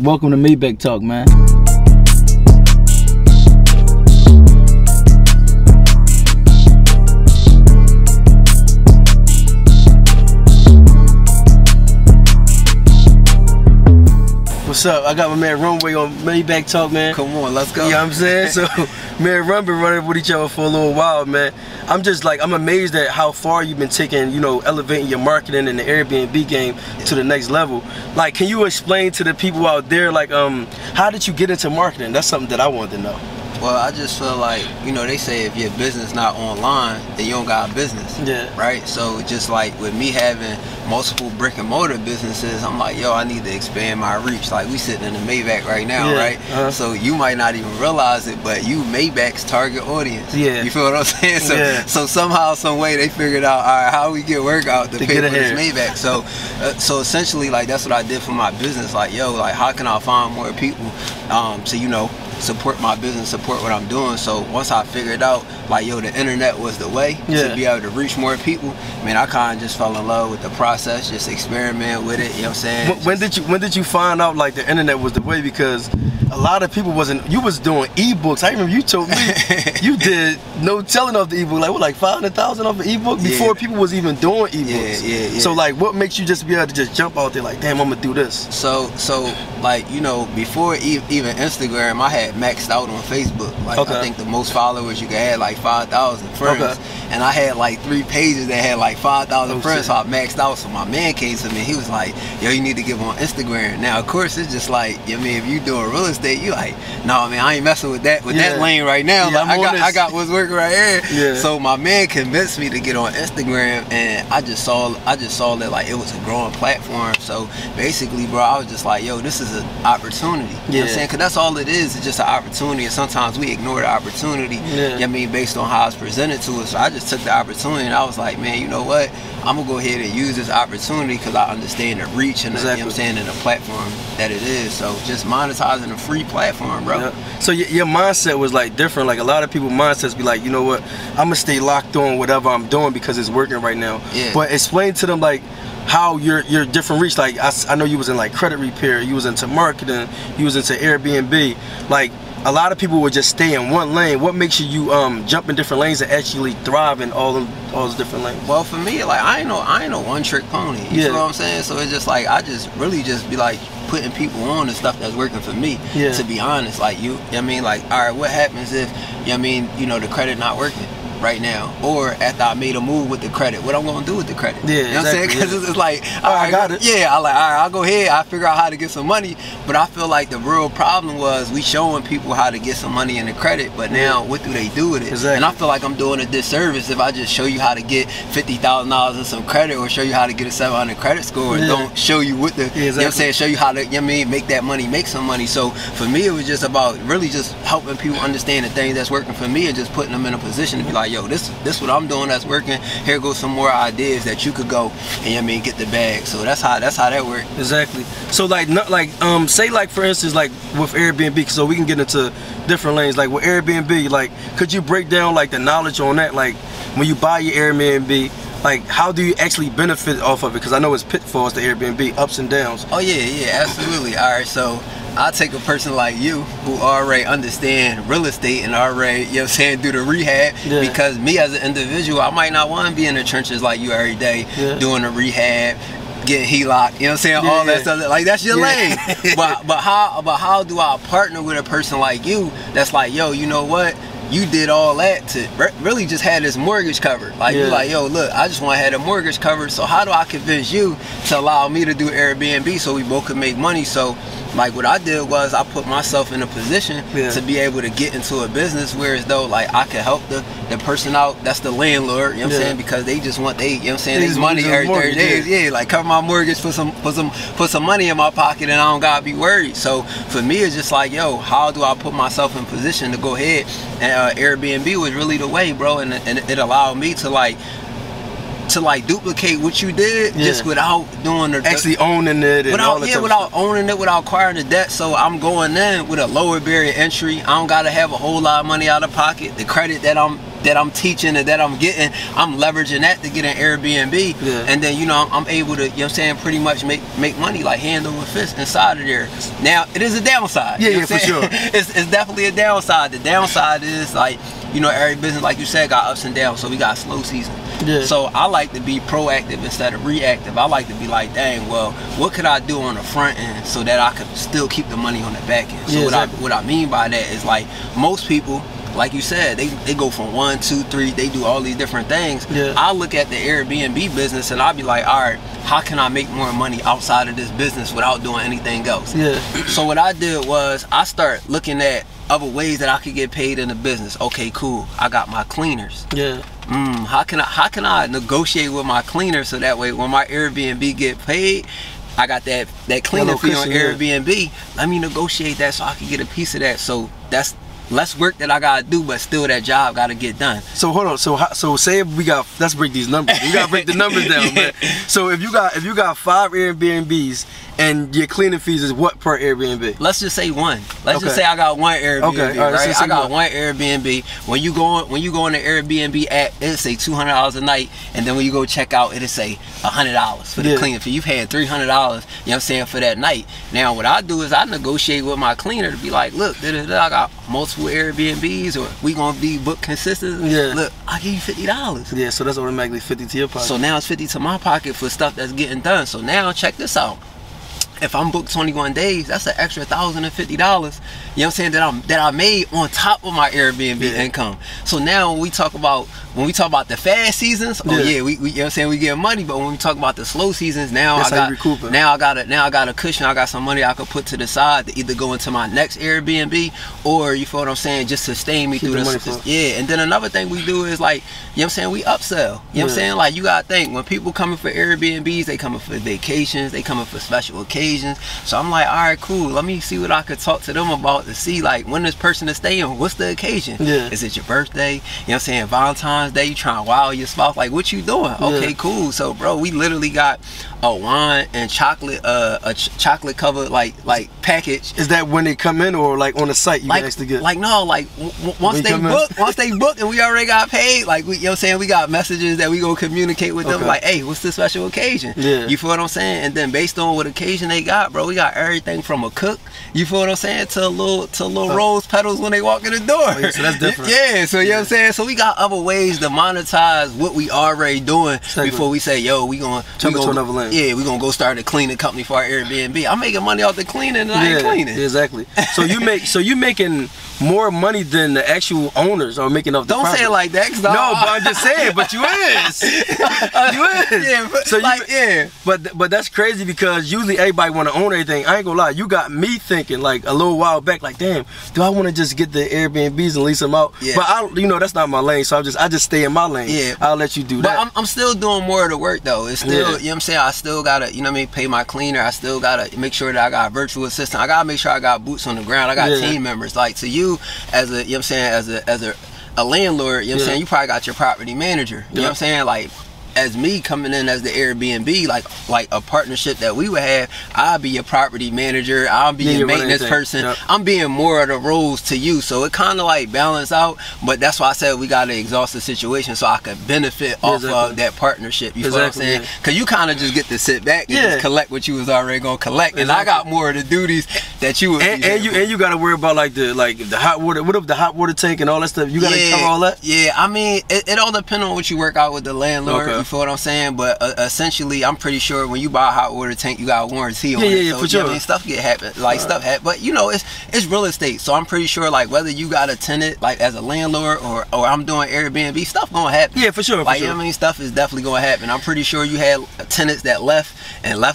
Welcome to Maybach Talk, man. What's up? I got my man Runway on Maybach Talk, man. Come on, let's go. You know what I'm saying? So, man, Run been running with each other for a little while, man. I'm amazed at how far you've been taking, elevating your marketing in the Airbnb game to the next level. Like, can you explain to the people out there, like, how did you get into marketing? That's something that I wanted to know. Well, I just feel like, they say if your business not online, then you don't got a business. Yeah. Right? So just like with me having multiple brick and mortar businesses, I'm like, yo, I need to expand my reach. Like, we sitting in the Maybach right now, right? So you might not even realize it, but you Maybach's target audience. Yeah. You feel what I'm saying? So, so somehow, some way, they figured out, all right, how we get work out to pay for this Maybach. So essentially, like, that's what I did for my business. Like, yo, like, how can I find more people to, support my business, support what I'm doing? So once I figured out, like, yo, the internet was the way to be able to reach more people, man, I kind of just fell in love with the process, just experiment with it, you know what I'm saying? When did you find out, like, the internet was the way? Because a lot of people you was doing ebooks. I remember you told me you did no telling of the ebook, like 500,000 off an ebook before people was even doing ebooks. Yeah. So like, what makes you just be able to just jump out there like, damn, I'm gonna do this? So like, before even Instagram, I had maxed out on Facebook. Like, I think the most followers you could have like 5,000 friends. And I had like 3 pages that had like 5,000 friends, so I maxed out. So my man came to me, he was like, yo, you need to get on Instagram. Now, of course, it's just like, if you doing real estate, you like, no, man, I ain't messing with that lane right now. Like, I got what's working right here. So my man convinced me to get on Instagram, and I just saw that, like, it was a growing platform. So basically, bro, I was just like, yo, this is an opportunity. You know what I'm saying? Because that's all it is. It's just an opportunity, and sometimes we ignore the opportunity, based on how it's presented to us. So I just took the opportunity, and I was like, man, you know what? I'm gonna go ahead and use this opportunity because I understand the reach and the, and the platform that it is. So just monetizing a free platform, bro. So your mindset was like different. Like, a lot of people's mindsets be like, you know what? I'm gonna stay locked on whatever I'm doing because it's working right now. But explain to them, like, how your different reach. Like, I know you was in like credit repair, you was into marketing, you was into Airbnb. Like, a lot of people would just stay in one lane. What makes you jump in different lanes and actually thrive in all those different lanes? Well, for me, like, I ain't no one trick pony. You know what I'm saying? So it's just like, I just really just be like putting people on the stuff that's working for me. To be honest, like, like, all right, what happens if the credit not working right now, or after I made a move with the credit, what I'm gonna do with the credit? You know what I'm saying? Because it's like, all right, I got it. I like, all right, I'll go ahead, I figure out how to get some money. But I feel like the real problem was we showing people how to get some money in the credit, but now what do they do with it? And I feel like I'm doing a disservice if I just show you how to get $50,000 in some credit, or show you how to get a 700 credit score, and don't show you what the, you know what I'm saying, show you how to, make that money, make some money. So for me, it was just about really just helping people understand the things that's working for me, and just putting them in a position to be like, yo, this what I'm doing that's working. Here goes some more ideas that you could go and get the bag. So that's how that works. Exactly. So like, say like, for instance, like with Airbnb, so we can get into different lanes. Like with Airbnb, like, could you break down like the knowledge on that? Like, when you buy your Airbnb, like, how do you actually benefit off of it? Because I know it's pitfalls to Airbnb, ups and downs. Oh yeah, absolutely. All right, so I take a person like you who already understand real estate and already, do the rehab, because me as an individual, I might not want to be in the trenches like you every day, doing the rehab, getting HELOC, you know what I'm saying, all that stuff. Like, that's your lane. but how do I partner with a person like you that's like, yo, you know what? You did all that to really just have this mortgage covered. Like, you're like, yo, look, I just want to have the mortgage covered. So how do I convince you to allow me to do Airbnb so we both can make money? So, like, what I did was I put myself in a position to be able to get into a business where as though, like, I could help the person out that's the landlord, you know what I'm saying, because they just want they money every 30 days. Like, cover my mortgage, put some money in my pocket, and I don't gotta be worried. So for me, it's just like, yo, how do I put myself in position to go ahead? And Airbnb was really the way, bro, and it allowed me to like duplicate what you did, just without doing the actually owning it, and without owning it, without acquiring the debt. So I'm going in with a lower barrier entry. I don't gotta have a whole lot of money out of pocket. The credit that I'm that I'm teaching and that I'm getting, I'm leveraging that to get an Airbnb. And then, you know, I'm able to, you know what I'm saying, pretty much make money like hand over fist inside of there. Now, it is a downside. Yeah, you know yeah, for sure. It's definitely a downside. The downside is, like, you know, every business, like you said, got ups and downs. So we got slow season. Yeah. So I like to be proactive instead of reactive. I like to be like, dang, well, what could I do on the front end so that I could still keep the money on the back end? So what I mean by that is, like, most people, like you said, they go from 1, 2, 3, they do all these different things. I look at the Airbnb business and I'll be like, all right, how can I make more money outside of this business without doing anything else? So what I did was I start looking at other ways that I could get paid in the business. Okay, cool. I got my cleaners. How can I negotiate with my cleaners so that way when my Airbnb get paid, I got that cleaner fee on Airbnb. Let me negotiate that so I can get a piece of that. So that's less work that I gotta do, but still that job gotta get done. So hold on. So say if we got, let's break these numbers. We gotta break the numbers down, man. So if you got 5 Airbnbs and your cleaning fees is what per Airbnb? Let's just say 1. Let's just say I got 1 Airbnb, right? I got 1 Airbnb. When you go on the Airbnb app, it'll say $200 a night, and then when you go check out, it'll say $100 for the cleaning fee. You've had $300, you know what I'm saying, for that night. Now what I do is I negotiate with my cleaner to be like, look, I got multiple Airbnbs, or we gonna be booked consistent. Look, I'll give you $50. Yeah, so that's automatically 50 to your pocket. So now it's 50 to my pocket for stuff that's getting done. So now check this out. If I'm booked 21 days, that's an extra $1,050, you know what I'm saying, that I made on top of my Airbnb income. So now when we talk about the fast seasons, we you know what I'm saying, we get money. But when we talk about the slow seasons, now I got a cushion, I got some money I could put to the side to either go into my next Airbnb, or, you feel what I'm saying, just sustain me through this. And then another thing we do is, like, you know what I'm saying, we upsell. You know what I'm saying? Like, you gotta think, when people coming for Airbnbs, they coming for vacations, they coming for special occasions. So I'm like, all right, cool, let me see what I could talk to them about to see, like, when this person is staying, what's the occasion? Is it your birthday? You know what I'm saying, Valentine's Day, you trying to wow your spouse, like, what you doing? Okay, cool. So, bro, we literally got a wine and chocolate, a chocolate covered like package. Is that when they come in, or like on the site you can actually get? Like, no, like once they book and we already got paid, like, you know what I'm saying, we got messages that we gonna communicate with them, like, hey, what's the special occasion? You feel what I'm saying? And then based on what occasion they got, bro, we got everything from a cook, you feel what I'm saying, to little rose petals when they walk in the door. So that's different. So you know what I'm saying? So we got other ways to monetize what we already doing before we say, yo, we gonna jump into another lane. We gonna go start a cleaning company for our Airbnb. I'm making money off the cleaning and I ain't cleaning. Exactly. So you making more money than the actual owners are making off the property. Don't say it like that. No, but I'm just saying, but you is. You is. Yeah, but, so but that's crazy, because usually everybody want to own everything. I ain't gonna lie, you got me thinking, like, a little while back, like, damn, do I want to just get the Airbnbs and lease them out? But you know, that's not my lane, so I just stay in my lane. I'll let you do that. But I'm still doing more of the work though. It's still, you know what I'm saying, I still gotta, you know what I mean, pay my cleaner. I still gotta make sure that I got a virtual assistant. I gotta make sure I got boots on the ground. I got team members. Like, to you as a, you know what I'm saying, as a landlord, you know what I'm saying, you probably got your property manager. You know what I'm saying? Like, as me coming in as the Airbnb, like a partnership that we would have, I'll be your property manager, I'll be your maintenance person. I'm being more of the roles to you, so it kind of like balance out. But that's why I said we got to exhaust the situation so I could benefit off of that partnership. You feel what I'm saying? Because you kind of just get to sit back and just collect what you was already gonna collect, and I got more of the duties that you would. And you got to worry about like the hot water. What if the hot water tank and all that stuff? You got to cover all that. I mean, it all depends on what you work out with the landlord. You feel what I'm saying? But essentially, I'm pretty sure when you buy a hot water tank, you got a warranty on it. So, for sure. I mean, stuff get happen, like stuff happen. But you know, it's real estate, so I'm pretty sure, like, whether you got a tenant, like as a landlord, or I'm doing Airbnb, stuff gonna happen. Yeah, for sure. Like, you know what I mean, stuff is definitely gonna happen. I'm pretty sure you had tenants that left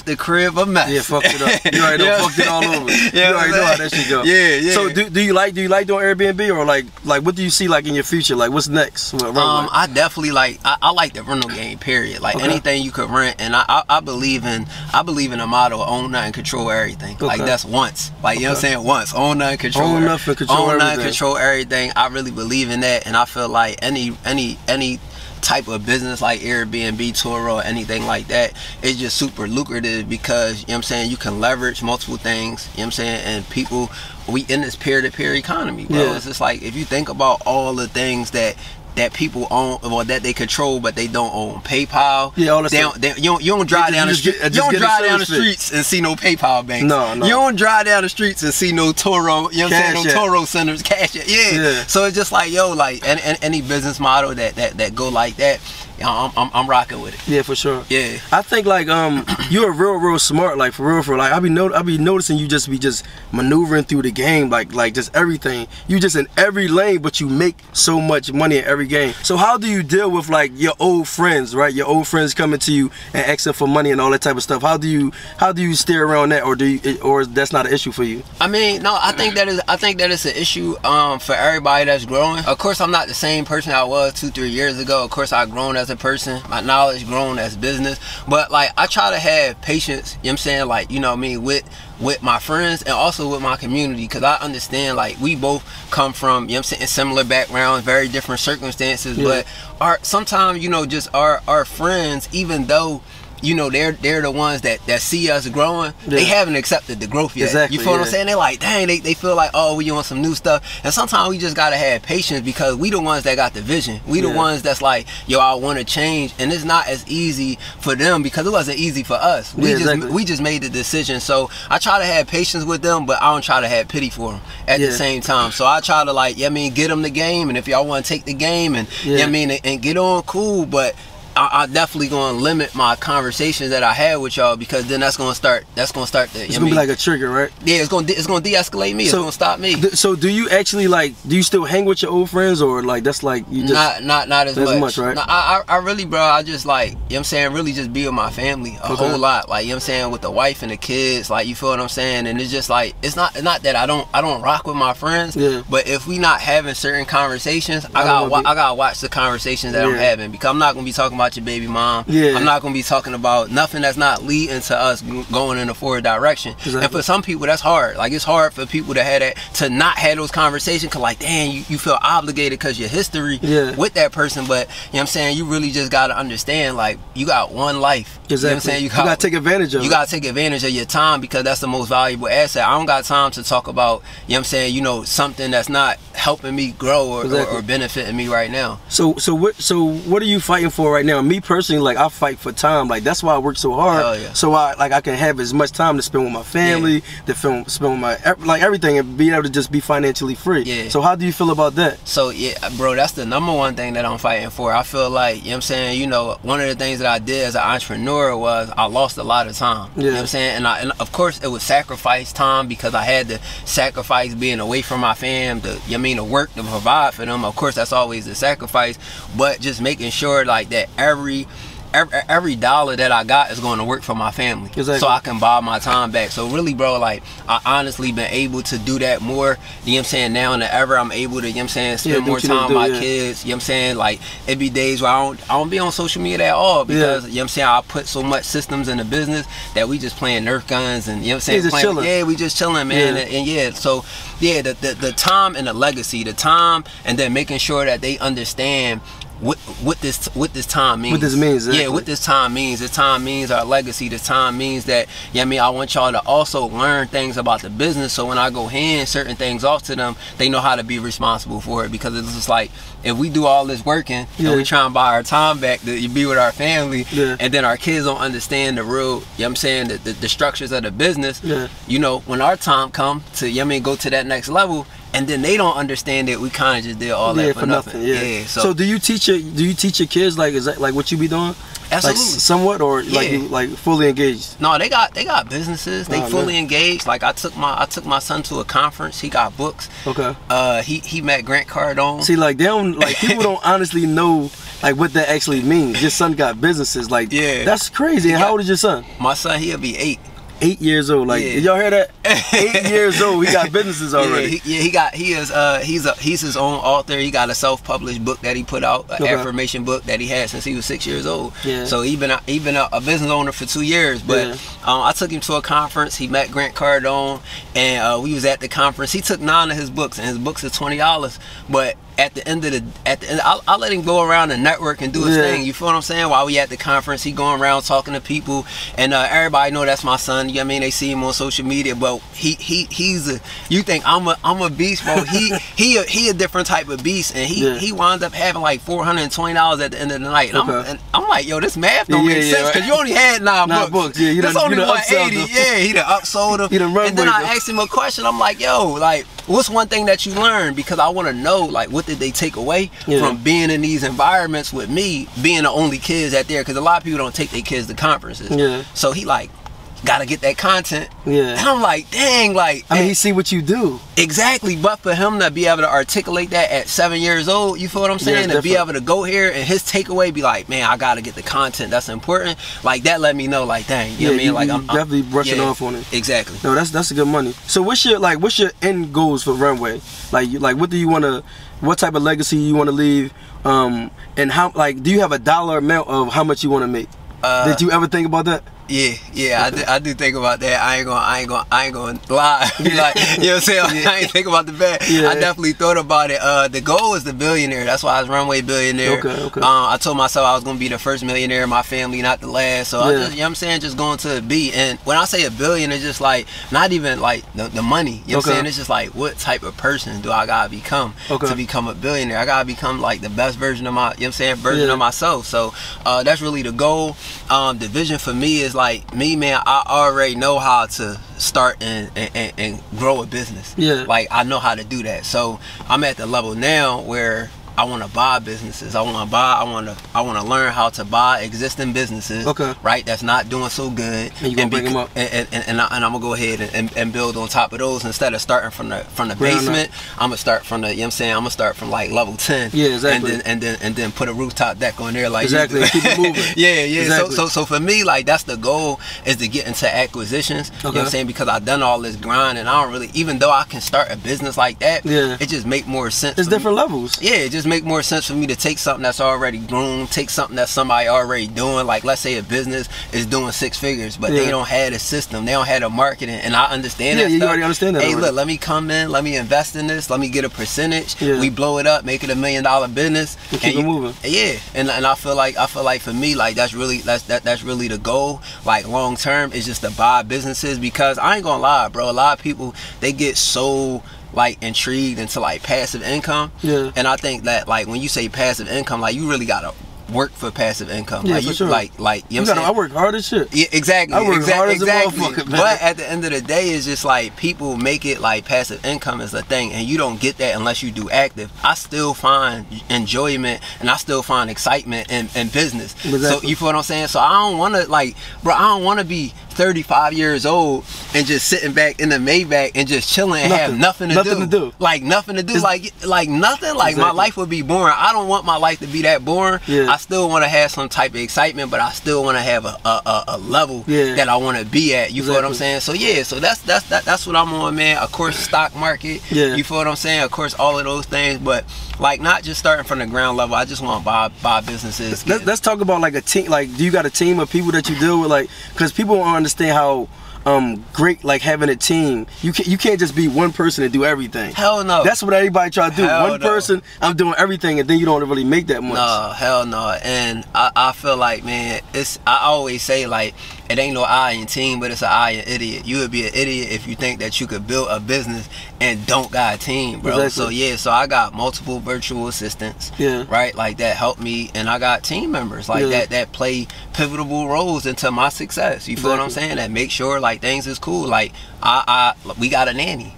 the crib a mess. Yeah, fucked it up. You already know, fucked it all over. You already know how that shit go. Yeah. So do you like doing Airbnb, or like what do you see like in your future? Like, what's next? I definitely like I like the rental game, period. Like, anything you could rent, and I believe in a model of own nothing, control everything. Like, that's once. Like, you know what I'm saying? Once. Own nothing, control everything. Own nothing, control everything. Control everything. I really believe in that, and I feel like any type of business like Airbnb, Turo, or anything like that, it's just super lucrative, because, you know what I'm saying, you can leverage multiple things, you know what I'm saying, and people, we in this peer-to-peer economy, bro. It's just like, if you think about all the things that that people own or that they control, but they don't own. PayPal. Yeah, all that stuff. You don't drive down the street. You don't drive down the streets and see no PayPal banks. No. You don't drive down the streets and see no Toro. You know what I'm saying? No Toro centers, cash. Yeah. So it's just like, yo, like any business model that go like that, I'm rocking with it. Yeah, for sure. Yeah. I think like you're real smart, like for real. Like I be noticing you just maneuvering through the game, like just everything. You just in every lane, but you make so much money in every game. So how do you deal with like your old friends, right? Your old friends coming to you and asking for money and all that type of stuff. How do you steer around that, or that's not an issue for you? I mean, no, I think that it's an issue for everybody that's growing. Of course, I'm not the same person I was 2-3 years ago. Of course, I've grown as a person, my knowledge grown as business, but like I try to have patience, you know what I'm saying, like, you know what I mean, with my friends and also with my community, because I understand like we both come from, you know what I'm saying, similar backgrounds, very different circumstances, but sometimes, you know, just our friends, even though, you know, they're the ones that see us growing, they haven't accepted the growth yet. Exactly, you feel what I'm saying? They're like, dang, they feel like, oh, we want some new stuff. And sometimes we just gotta have patience, because we the ones that got the vision. We the ones that's like, yo, I want to change. And it's not as easy for them, because it wasn't easy for us. We just made the decision. So I try to have patience with them, but I don't try to have pity for them at the same time. So I try to, like, I mean, get them the game, and if y'all want to take the game and I mean, and get on, cool, but I definitely gonna limit my conversations that I had with y'all, because then that's gonna start the, it's gonna be like a trigger, right? Yeah, it's gonna de-escalate me. It's gonna stop me. So do you actually, like, do you still hang with your old friends, or like that's like you just not as much, right? No, I really, bro, I just, like, you know what I'm saying, really just be with my family a whole lot, like, you know what I'm saying, with the wife and the kids, like, you feel what I'm saying. And it's just like, it's not that I don't rock with my friends, but if we not having certain conversations, I gotta watch the conversations that I'm having, because I'm not gonna be talking about your baby mom. I'm not gonna be talking about nothing that's not leading to us going in a forward direction. And for some people, that's hard. Like, it's hard for people to have that, to not have those conversations, cause like, damn, you feel obligated because your history with that person. But you know what I'm saying, you really just gotta understand, like, you got one life. You know what I'm saying? You gotta take advantage of it. You gotta take advantage of your time, because that's the most valuable asset. I don't got time to talk about, you know what I'm saying, you know, something that's not helping me grow or benefiting me right now. So what are you fighting for right now? Me personally, like, I fight for time. Like, that's why I work so hard. So I can have as much time to spend with my family, to spend with my, like, everything, and be able to just be financially free. So how do you feel about that? So bro, that's the #1 thing that I'm fighting for. I feel like, you know what I'm saying, you know, one of the things that I did as an entrepreneur was I lost a lot of time. You know what I'm saying? And of course it was sacrifice time, because I had to sacrifice being away from my fam, to work to provide for them. Of course, that's always the sacrifice, but just making sure, like, that every dollar that I got is going to work for my family, so I can buy my time back. So really, bro, like, I honestly been able to do that more, you know what I'm saying, now than ever. I'm able to, you know what I'm saying, spend more time with my kids, you know what I'm saying. Like, it be days where I don't be on social media at all, because you know what I'm saying, I put so much systems in the business that we just playing Nerf guns, and you know what I'm saying, we just chilling, man. And so the time and the legacy, the time, and then making sure that they understand what this time means. What this means, exactly. What this time means. This time means our legacy. This time means that, you know what I mean, I want y'all to also learn things about the business, so when I go hand certain things off to them, they know how to be responsible for it. Because it's just like, if we do all this working and we try and buy our time back to be with our family, and then our kids don't understand the real, you know what I'm saying, the structures of the business, you know, when our time come to, you know what I mean, go to that next level, and then they don't understand that we kind of just did all that for nothing. So do you teach your kids, like, is that like what you be doing? Absolutely. Like, somewhat, or like you, like, fully engaged? No, they got businesses. They fully engaged. Like, I took my son to a conference. He got books. He met Grant Cardone. See, like, they don't, like, people don't honestly know, like, what that actually means. Your son got businesses. Like, that's crazy. And how old is your son? My son, he'll be 8. 8 years old. Like, did y'all hear that? 8 years old. He got businesses already. He's his own author. He got a self-published book that he put out, an affirmation book that he had since he was 6 years old. So he been a business owner for 2 years. But I took him to a conference. He met Grant Cardone, and we was at the conference. He took 9 of his books, and his books are $20. But at the end, I'll let him go around and network and do his thing. You feel what I'm saying? While we at the conference, he going around talking to people, and everybody know that's my son. you know what I mean, they see him on social media, but he's a, you think I'm a beast, bro. he a different type of beast, and he wound up having like $420 at the end of the night. And I'm like, yo, this math don't make sense, because you only had 9 books. Yeah, that's only 180. Yeah, he done upsold them. And then I asked him a question. I'm like, yo, like, what's one thing that you learned? Because I want to know, like, what did they take away from being in these environments with me, being the only kids out there? Because a lot of people don't take their kids to conferences. So he like, gotta get that content. And I'm like, dang, like, I mean, he see what you do. Exactly. But for him to be able to articulate that at 7 years old, you feel what I'm saying? To be able to go here and his takeaway be like, man, I gotta get the content that's important. Like, that let me know, like, dang, you know what I mean? Like, I'm definitely brushing off on it. Exactly. No, that's a good money. So what's your end goals for Runway? Like what do you want to, what type of legacy you want to leave? And how, like, do you have a dollar amount of how much you want to make? Did you ever think about that? Yeah, I do think about that. I ain't gonna lie. Like, you know what I'm saying? I ain't think about the bad. I definitely thought about it. The goal is the billionaire. That's why I was Runway Billionaire. Okay. I told myself I was gonna be the first millionaire in my family, not the last. So I just, you know what I'm saying, just going to be. And when I say a billion, it's just like not even like the money. You know what I'm saying? It's just like, what type of person do I gotta become to become a billionaire? I gotta become like the best version of my, you know what I'm saying, version of myself. So that's really the goal. The vision for me is like, me, man, I already know how to start and grow a business. Like, I know how to do that. So I'm at the level now where I want to buy businesses. I want to learn how to buy existing businesses. Right, that's not doing so good. And you gonna bring them up. And I'm gonna go ahead and build on top of those. Instead of starting from the basement, I'm gonna start from the, you know what I'm saying, I'm gonna start from like level 10. Exactly. And then put a rooftop deck on there, like, exactly. Keep it moving. Exactly. So for me, like, that's the goal, is to get into acquisitions. You know what I'm saying? Because I've done all this grind, and I don't really, even though I can start a business like that, it just make more sense. It's different levels. It just make more sense for me to take something that's already grown, take something that somebody already doing. Like, let's say a business is doing 6 figures, but they don't have a system, they don't have a marketing, and I understand that. You already understand that. Hey, look, let me come in, let me invest in this, let me get a percentage. We blow it up, make it $1 million business, and keep it moving. And I feel like for me, like, that's really the goal. Like, long term is just to buy businesses, because I ain't gonna lie, bro. A lot of people, they get so like intrigued into like passive income, and I think that, like, when you say passive income, like, you really gotta work for passive income. Like, you, sure. like, you know what I'm saying? I work hard as shit. Exactly. I work hard as a motherfucker, man. But at the end of the day, it's just like, people make it like passive income is a thing, and you don't get that unless you do active. I still find enjoyment, and I still find excitement in business. So you feel what I'm saying? So I don't want to, like, bro, I don't want to be 35 years old and just sitting back in the Maybach and just chilling and have nothing to do. Like, nothing to do. Like nothing. Like, my life would be boring. I don't want my life to be that boring. I still want to have some type of excitement, but I still want to have a level that I want to be at. You feel what I'm saying? So so that's what I'm on, man. Of course, stock market. You feel what I'm saying? Of course, all of those things, but like, not just starting from the ground level. I just want to buy businesses. Let's talk about like a team. Like, do you got a team of people that you deal with? Like, because people don't understand how great, like, having a team. You can't just be one person and do everything. Hell no. That's what everybody try to do. One person, I'm doing everything, and then you don't really make that much. No, hell no. And I feel like, man, I always say, like, it ain't no I in team, but it's an I in idiot. You would be an idiot if you think that you could build a business and don't got a team, bro. So so I got multiple virtual assistants, right, like, that help me, and I got team members like that play pivotal roles into my success. You feel what I'm saying? That make sure, like, things is cool. Like, we got a nanny.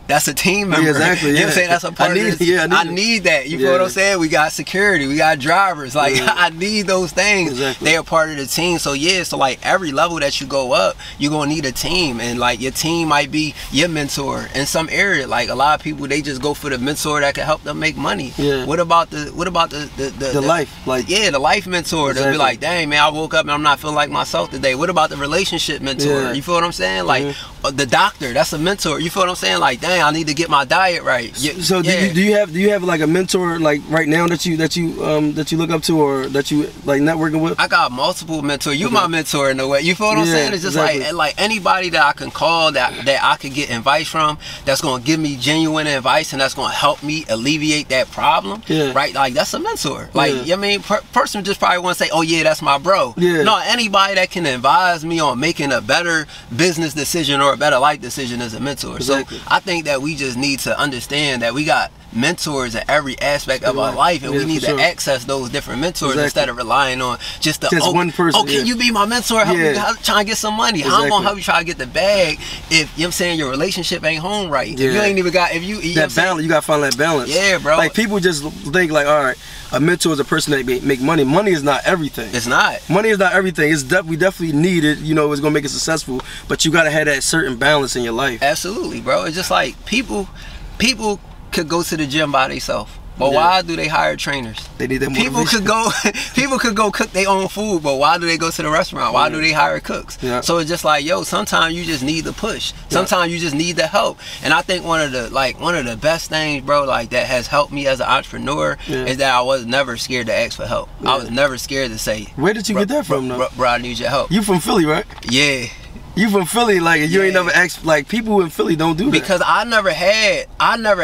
That's a team member. Exactly. You know what I'm saying? That's a part of this. I need that. You feel what I'm saying? We got security, we got drivers. Like, I need those things. They are part of the team. So so like, every level that you go up, you're gonna need a team, and like, your team might be your mentor in some area. Like, a lot of people, they just go for the mentor that can help them make money. What about the life, like, the life mentor? They'll be like, dang, man, I woke up and I'm not feeling like myself today. What about the relationship mentor? You feel what I'm saying? Like, the doctor, that's a mentor. You feel what what I'm saying? Like, dang, I need to get my diet right. So do you have like a mentor like right now that you look up to, or that you like networking with? I got multiple mentors. You my mentor in a way. You feel what I'm saying? It's just like anybody that I can call that I could get advice from, that's gonna give me genuine advice and that's gonna help me alleviate that problem. Right? Like, that's a mentor. Like, you know what I mean, person just probably want to say, oh yeah, that's my bro. No, anybody that can advise me on making a better business decision or a better life decision is a mentor. So I think that we just need to understand that we got mentors in every aspect of our life, and we need to access those different mentors instead of relying on just one person. Oh, can you be my mentor? Help me try and get some money. How I'm gonna help you try to get the bag if, you know what I'm saying, your relationship ain't home right? If you ain't even got, if you that balance, you gotta find that balance. Yeah, bro. Like, people just think like, all right, a mentor is a person that make money. Money is not everything. It's not. Money is not everything. It's we definitely need it. You know, it's gonna make it successful. But you gotta have that certain balance in your life. Absolutely, bro. It's just like people could go to the gym by themselves, but why do they hire trainers? They need that motivation. People could go cook their own food, but why do they go to the restaurant? Why do they hire cooks? So it's just like, yo, sometimes you just need the push. Sometimes you just need the help. And I think one of the best things, bro, like that has helped me as an entrepreneur is that I was never scared to ask for help. I was never scared to say, where did you get that from, though? Bro, I need your help. You from Philly, right? Yeah. You from Philly, like, you ain't never asked, like, people in Philly don't do that. Because I never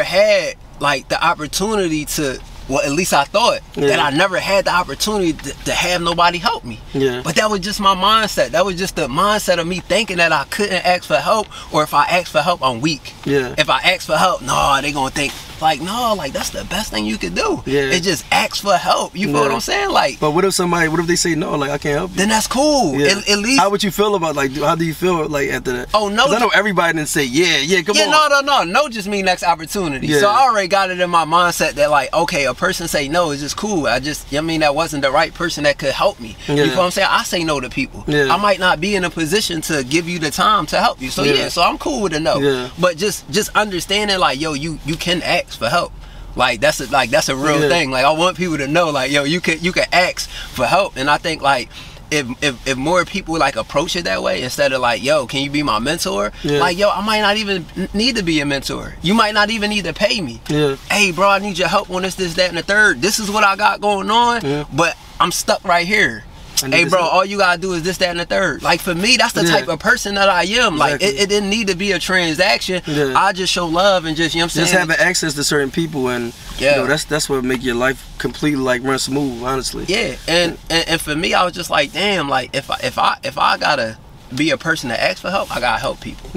had like the opportunity to, well, at least I thought that I never had the opportunity to have nobody help me. But that was just my mindset. That was just the mindset of me thinking that I couldn't ask for help, or if I ask for help, I'm weak. If I ask for help, no, they gonna think, like, no, like, that's the best thing you could do. It's just ask for help. You feel what I'm saying? Like, but what if they say no, like, I can't help you? Then that's cool. At least. How would you feel about, like, how do you feel, like, after that? Oh, no. 'Cause I know everybody didn't say, come on. No just mean next opportunity. So I already got it in my mindset that, like, okay, a person say no is just cool. I mean, that wasn't the right person that could help me. You feel what I'm saying? I say no to people. I might not be in a position to give you the time to help you. So so I'm cool with a no. But just understanding, like, yo, you can ask for help. Like, that's a real thing. Like, I want people to know, like, yo, you can ask for help. And I think, like, if more people, like, approach it that way, instead of like, yo, can you be my mentor? Like, yo, I might not even need to be a mentor. You might not even need to pay me. Hey, bro, I need your help on this, that, and the third. This is what I got going on, but I'm stuck right here. Hey, bro, all you gotta do is this, that, and the third. Like, for me, that's the type of person that I am. Like, it didn't need to be a transaction. I just show love and just, you know what I'm saying? Just having access to certain people, and you know, that's what make your life completely, like, run smooth, honestly. And for me, I was just like, damn, like, if I gotta be a person that asks for help, I gotta help people.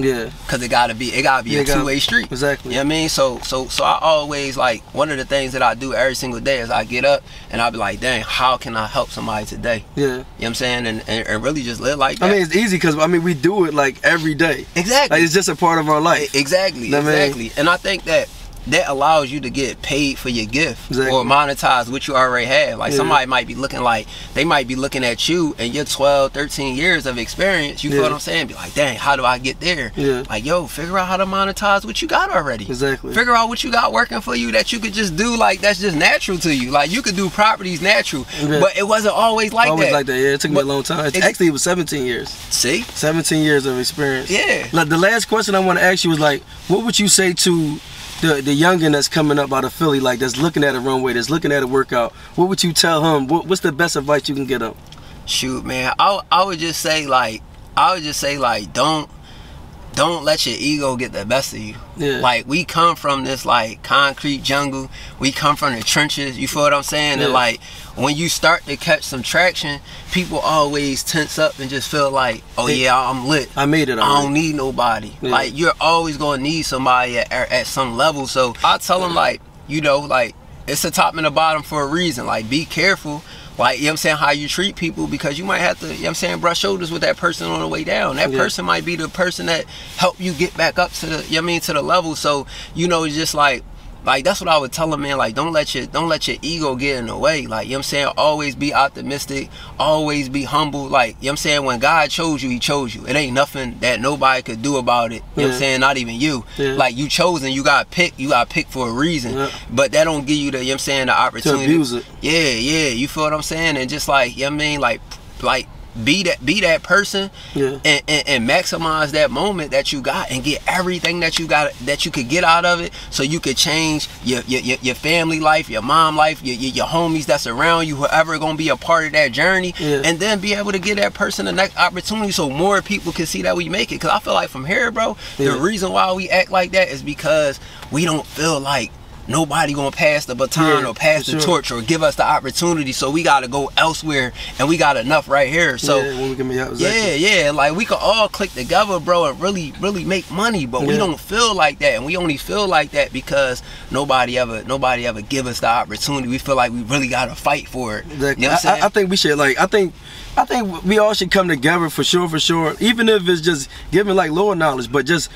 Cause it gotta be a two-way street. Exactly. You know what I mean? So I always, like, one of the things that I do every single day is I get up and I be like, dang, how can I help somebody today? You know what I'm saying? And really just live like that. I mean, it's easy because, I mean, we do it, like, every day. Exactly. Like, it's just a part of our life. Exactly. You know what I mean? And I think that allows you to get paid for your gift or monetize what you already have. Like, somebody might be looking at you and your 12, 13 years of experience. You feel what I'm saying? Be like, dang, how do I get there? Like, yo, figure out how to monetize what you got already. Figure out what you got working for you that you could just do, like, that's just natural to you. Like, you could do properties natural, but it wasn't always like that. It took me a long time. Actually, it was 17 years. See? 17 years of experience. Like, the last question I want to ask you was, like, what would you say to the youngin that's coming up out of Philly, like, that's looking at a runway, that's looking at a workout? What would you tell him? What's the best advice you can get him? Shoot, man, I would just say, like, don't let your ego get the best of you. Like, we come from this, like, concrete jungle. We come from the trenches. You feel what I'm saying? And, like, when you start to catch some traction, people always tense up and just feel like, oh yeah, I'm lit. I made it. I don't need nobody. Like, you're always gonna need somebody at some level. So I tell them, like, you know, like, it's a top and a bottom for a reason. Like, be careful. Like, you know what I'm saying, how you treat people, because you might have to, you know what I'm saying, brush shoulders with that person on the way down. That person might be the person that helped you get back up to the, you know what I mean, to the level. So, you know, it's just like that's what I would tell them, man. Like, don't let your ego get in the way. Like, you know what I'm saying, always be optimistic, always be humble. Like, you know what I'm saying, when God chose you, he chose you. It ain't nothing that nobody could do about it. You know what I'm saying, not even you. Like, you chosen, you got picked for a reason. But that don't give you the, you know what I'm saying, the opportunity to abuse it. You feel what I'm saying? And just, like, you know what I mean, like be that person, and maximize that moment that you got and get everything that you got, that you could get out of it, so you could change your family life, your mom life, your homies that's around you, whoever gonna be a part of that journey, and then be able to give that person the next opportunity so more people can see that we make it. Because I feel like from here, bro, the reason why we act like that is because we don't feel like nobody gonna pass the baton or pass the torch or give us the opportunity, so we gotta go elsewhere, and we got enough right here. So when we can be out, like we could all click together, bro, and really make money, but we don't feel like that, and we only feel like that because nobody ever give us the opportunity. We feel like we really gotta fight for it. Exactly. You know what I'm saying? I think we should, like, I think we all should come together for sure, even if it's just giving like lower knowledge, but just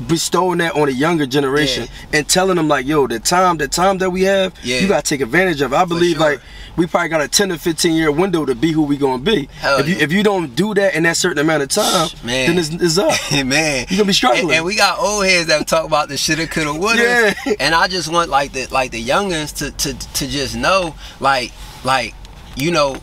bestowing that on a younger generation and telling them like, yo, the time that we have, you gotta take advantage of it. I believe like we probably got a 10 to 15 year window to be who we gonna be. If you don't do that in that certain amount of time, then it's up. Man, you're gonna be struggling. And we got old heads that talk about the shoulda, coulda, woulda. And I just want like the youngins to just know, like you know,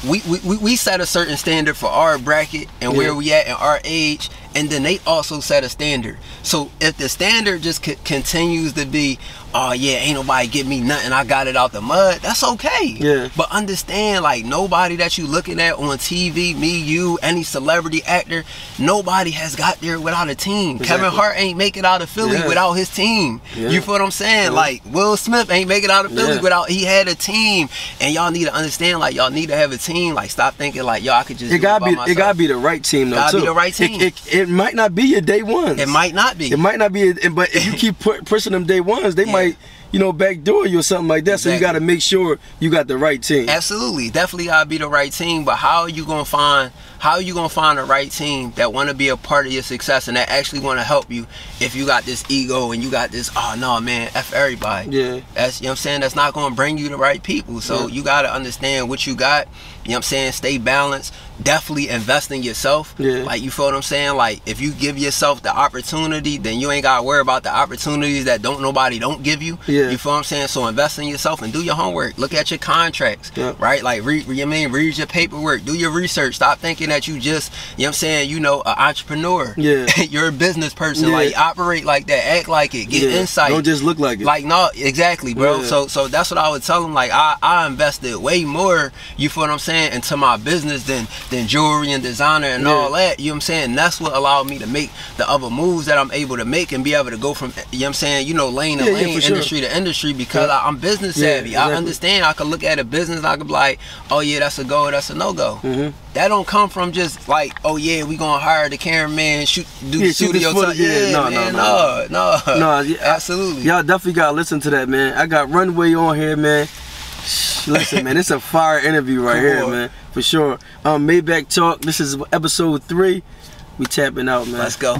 we set a certain standard for our bracket and where we at in our age, and then they also set a standard. So if the standard just continues to be, oh yeah, ain't nobody give me nothing, I got it out the mud, that's okay. But understand, like, nobody that you looking at on TV, me, you, any celebrity actor, nobody has got there without a team. Kevin Hart ain't make it out of Philly without his team. You feel what I'm saying? Like, Will Smith ain't make it out of Philly without, he had a team. And y'all need to understand, like, y'all need to have a team. Like, stop thinking like, yo, I could just do it by myself. It gotta be the right team, though. Gotta be the right team. It might not be your day ones. It might not be. It might not be. But if you keep pushing them day ones, they might, you know, backdoor you or something like that. So you got to make sure you got the right team. Absolutely, definitely gotta be the right team. But how are you gonna find the right team that want to be a part of your success and that actually want to help you if you got this ego and you got this, oh no man, F everybody. That's, you know what I'm saying, that's not gonna bring you the right people. So you gotta understand what you got. You know what I'm saying? Stay balanced. Definitely invest in yourself. Like, you feel what I'm saying? Like, if you give yourself the opportunity, then you ain't gotta worry about the opportunities that nobody don't give you. You feel what I'm saying? So invest in yourself and do your homework. Look at your contracts, right? Like, read your paperwork. Do your research. Stop thinking that you just, you know what I'm saying, you know, an entrepreneur. You're a business person. Like, operate like that. Act like it. Get insight. Don't just look like it. Like, no, exactly, bro. So that's what I would tell them. Like, I invested way more, you feel what I'm saying, into my business than jewelry and designer and all that. You know what I'm saying? That's what allowed me to make the other moves that I'm able to make and be able to go from, you know what I'm saying, you know, lane to lane, industry to industry, because I'm business savvy. I understand. I could look at a business and I could be like, oh yeah, that's a go, that's a no-go. That don't come from just like, oh yeah, we gonna hire the cameraman, do the studio time. No, absolutely. Y'all definitely gotta listen to that, man. I got Runway on here, man. Listen, man, it's a fire interview right here, man, for sure. Maybach Talk. This is episode 3. We tapping out, man. Let's go.